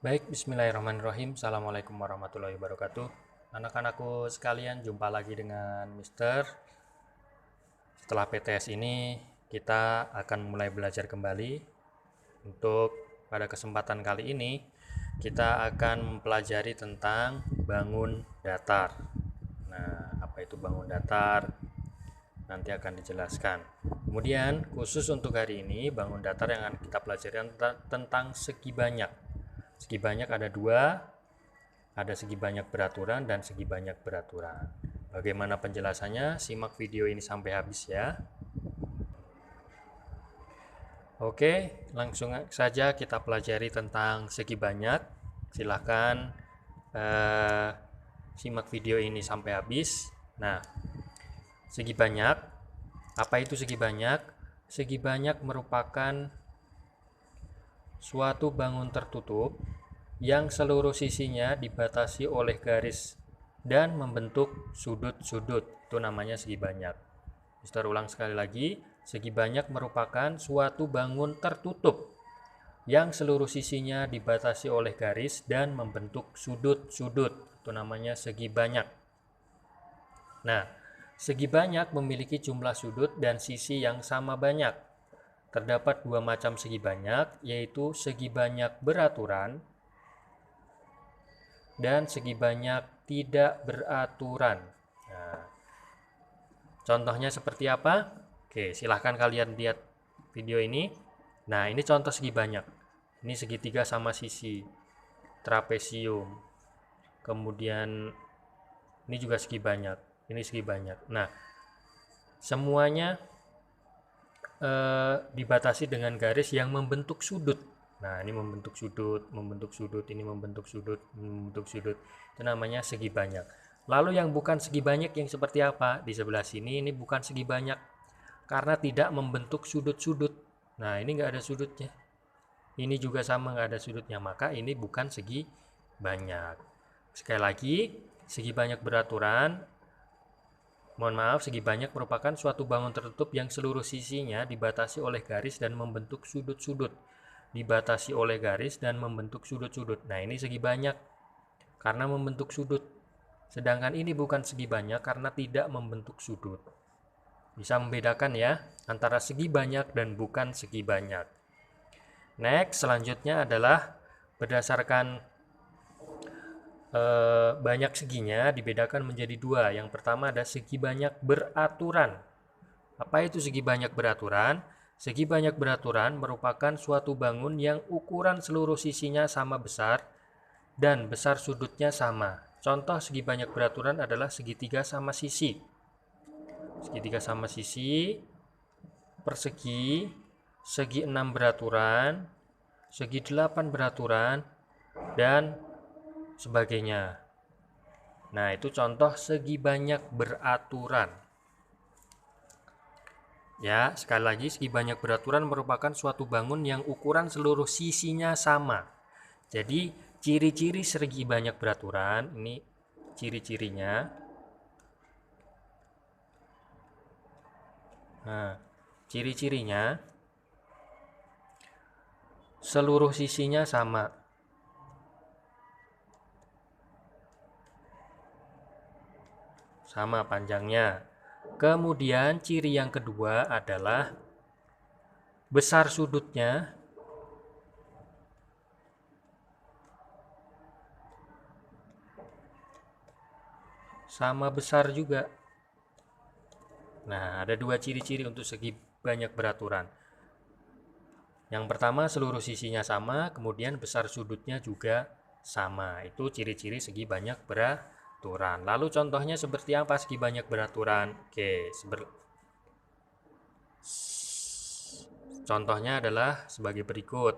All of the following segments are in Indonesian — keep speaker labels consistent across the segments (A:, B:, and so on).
A: Baik, bismillahirrahmanirrahim. Assalamualaikum warahmatullahi wabarakatuh. Anak-anakku sekalian, jumpa lagi dengan Mister. Setelah PTS ini, kita akan mulai belajar kembali. Untuk pada kesempatan kali ini, kita akan mempelajari tentang bangun datar. Nah, apa itu bangun datar? Nanti akan dijelaskan. Kemudian, khusus untuk hari ini, bangun datar yang akan kita pelajari tentang segi banyak. Segi banyak ada dua, ada segi banyak beraturan dan segi banyak beraturan. Bagaimana penjelasannya? Simak video ini sampai habis ya. Oke, langsung saja kita pelajari tentang segi banyak. Silahkan simak video ini sampai habis. Nah, segi banyak, apa itu segi banyak? Segi banyak merupakan suatu bangun tertutup yang seluruh sisinya dibatasi oleh garis dan membentuk sudut-sudut. Itu namanya segi banyak. Mister ulang sekali lagi, segi banyak merupakan suatu bangun tertutup yang seluruh sisinya dibatasi oleh garis dan membentuk sudut-sudut. Itu namanya segi banyak. Nah, segi banyak memiliki jumlah sudut dan sisi yang sama banyak. Terdapat dua macam segi banyak, yaitu segi banyak beraturan dan segi banyak tidak beraturan. Nah, contohnya seperti apa? Oke, silahkan kalian lihat video ini. Nah, ini contoh segi banyak. Ini segitiga sama sisi, trapesium. Kemudian ini juga segi banyak. Ini segi banyak. Nah, semuanya dibatasi dengan garis yang membentuk sudut. Nah, ini membentuk sudut, membentuk sudut, ini membentuk sudut, membentuk sudut. Itu namanya segi banyak. Lalu yang bukan segi banyak yang seperti apa? Di sebelah sini ini bukan segi banyak karena tidak membentuk sudut-sudut. Nah, ini nggak ada sudutnya. Ini juga sama nggak ada sudutnya, maka ini bukan segi banyak. Sekali lagi, segi banyak beraturan. Mohon maaf, segi banyak merupakan suatu bangun tertutup yang seluruh sisinya dibatasi oleh garis dan membentuk sudut-sudut. Dibatasi oleh garis dan membentuk sudut-sudut. Nah, ini segi banyak karena membentuk sudut. Sedangkan ini bukan segi banyak karena tidak membentuk sudut. Bisa membedakan ya antara segi banyak dan bukan segi banyak. Next, selanjutnya adalah berdasarkan banyak seginya dibedakan menjadi dua. Yang pertama ada segi banyak beraturan. Apa itu segi banyak beraturan? Segi banyak beraturan merupakan suatu bangun yang ukuran seluruh sisinya sama besar dan besar sudutnya sama. Contoh segi banyak beraturan adalah segitiga sama sisi. Segitiga sama sisi, persegi, segi 6 beraturan, segi 8 beraturan, dan sebagainya. Nah, itu contoh segi banyak beraturan. Ya, sekali lagi, segi banyak beraturan merupakan suatu bangun yang ukuran seluruh sisinya sama. Jadi, ciri-ciri segi banyak beraturan, ini ciri-cirinya. Nah, ciri-cirinya, seluruh sisinya sama. Sama panjangnya. Kemudian ciri yang kedua adalah besar sudutnya sama besar juga. Nah, ada dua ciri-ciri untuk segi banyak beraturan. Yang pertama seluruh sisinya sama, kemudian besar sudutnya juga sama. Itu ciri-ciri segi banyak beraturan. Lalu contohnya seperti apa segi banyak beraturan? Oke, contohnya adalah sebagai berikut.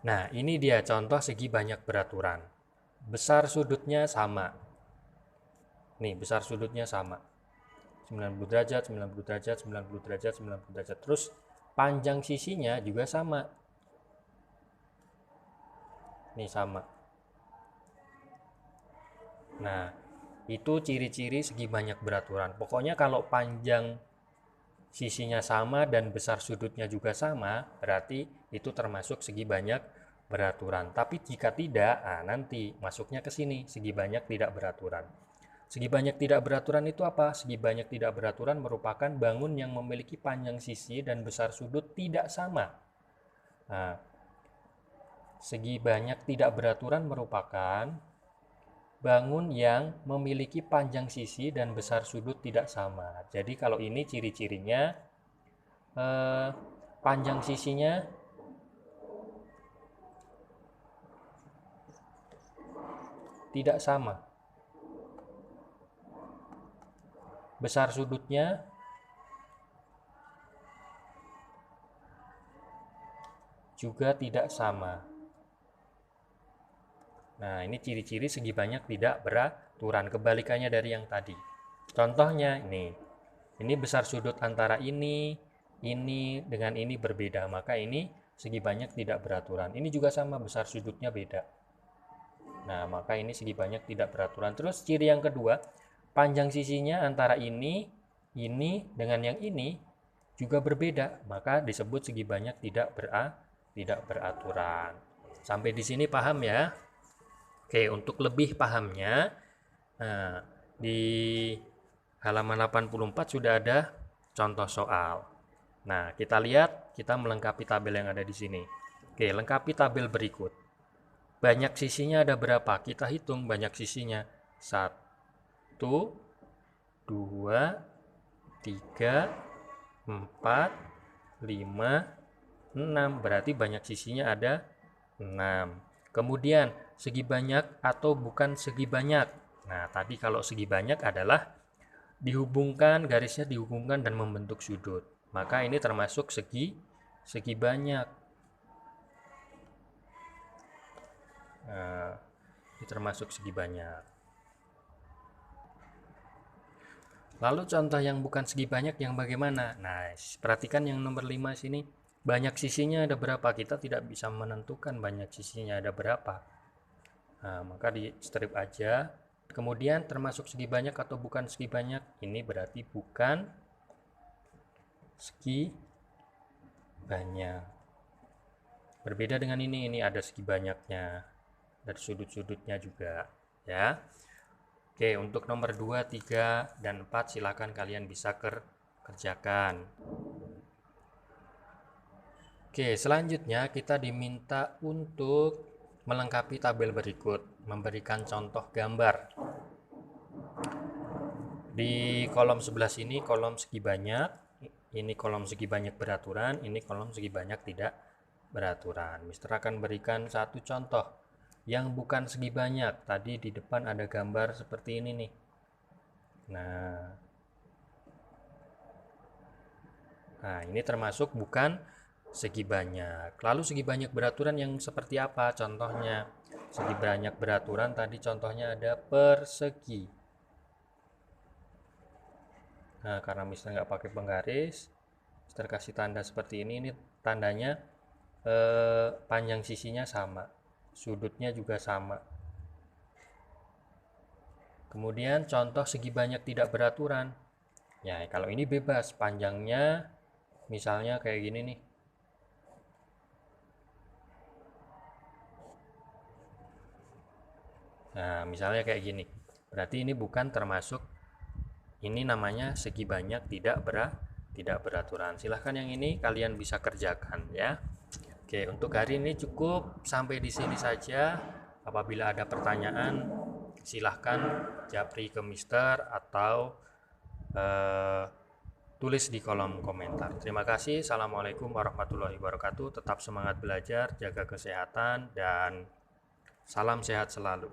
A: Nah, ini dia contoh segi banyak beraturan. Besar sudutnya sama. Nih, besar sudutnya sama. 90 derajat, 90 derajat, 90 derajat, 90 derajat. Terus panjang sisinya juga sama. Nih sama. Nah, itu ciri-ciri segi banyak beraturan. Pokoknya kalau panjang sisinya sama dan besar sudutnya juga sama, berarti itu termasuk segi banyak beraturan. Tapi jika tidak, nanti masuknya ke sini, segi banyak tidak beraturan. Segi banyak tidak beraturan itu apa? Segi banyak tidak beraturan merupakan bangun yang memiliki panjang sisi dan besar sudut tidak sama. Nah, segi banyak tidak beraturan merupakan bangun yang memiliki panjang sisi dan besar sudut tidak sama. Jadi kalau ini ciri-cirinya, panjang sisinya tidak sama, besar sudutnya juga tidak sama. Nah, ini ciri-ciri segi banyak tidak beraturan, kebalikannya dari yang tadi. Contohnya ini besar sudut antara ini dengan ini berbeda, maka ini segi banyak tidak beraturan. Ini juga sama, besar sudutnya beda. Nah, maka ini segi banyak tidak beraturan. Terus ciri yang kedua, panjang sisinya antara ini dengan yang ini juga berbeda, maka disebut segi banyak tidak beraturan. Sampai di sini paham ya? Oke, untuk lebih pahamnya, nah, di halaman 84 sudah ada contoh soal. Nah, kita lihat, kita melengkapi tabel yang ada di sini. Oke, lengkapi tabel berikut. Banyak sisinya ada berapa? Kita hitung banyak sisinya. 1, 2, 3, 4, 5, 6. Berarti banyak sisinya ada 6. Kemudian segi banyak atau bukan segi banyak. Nah, tadi kalau segi banyak adalah dihubungkan, garisnya dihubungkan dan membentuk sudut. Maka ini termasuk segi banyak. Nah, ini termasuk segi banyak. Lalu contoh yang bukan segi banyak yang bagaimana? Nah, perhatikan yang nomor 5 sini. Banyak sisinya ada berapa? Kita tidak bisa menentukan banyak sisinya ada berapa. Nah, maka di strip aja. Kemudian termasuk segi banyak atau bukan segi banyak? Ini berarti bukan segi banyak. Berbeda dengan ini ada segi banyaknya. Dari sudut-sudutnya juga, ya. Oke, untuk nomor 2, 3, dan 4 silakan kalian bisa kerjakan. Oke, selanjutnya kita diminta untuk melengkapi tabel berikut, memberikan contoh gambar. Di kolom sebelah sini kolom segi banyak, ini kolom segi banyak beraturan, ini kolom segi banyak tidak beraturan. Mister akan berikan satu contoh yang bukan segi banyak. Tadi di depan ada gambar seperti ini nih. Nah, ini termasuk bukan segi banyak. Lalu segi banyak beraturan yang seperti apa? Contohnya, segi banyak beraturan tadi contohnya ada persegi. Nah, karena misalnya nggak pakai penggaris, Mister kasih tanda seperti ini tandanya panjang sisinya sama, sudutnya juga sama. Kemudian contoh segi banyak tidak beraturan. Ya, kalau ini bebas, panjangnya misalnya kayak gini nih. Nah, misalnya kayak gini. Berarti ini bukan termasuk, ini namanya segi banyak tidak beraturan. Silahkan yang ini kalian bisa kerjakan ya. Oke, untuk hari ini cukup sampai di sini saja. Apabila ada pertanyaan, silahkan japri ke Mister atau tulis di kolom komentar. Terima kasih. Assalamualaikum warahmatullahi wabarakatuh. Tetap semangat belajar, jaga kesehatan, dan salam sehat selalu.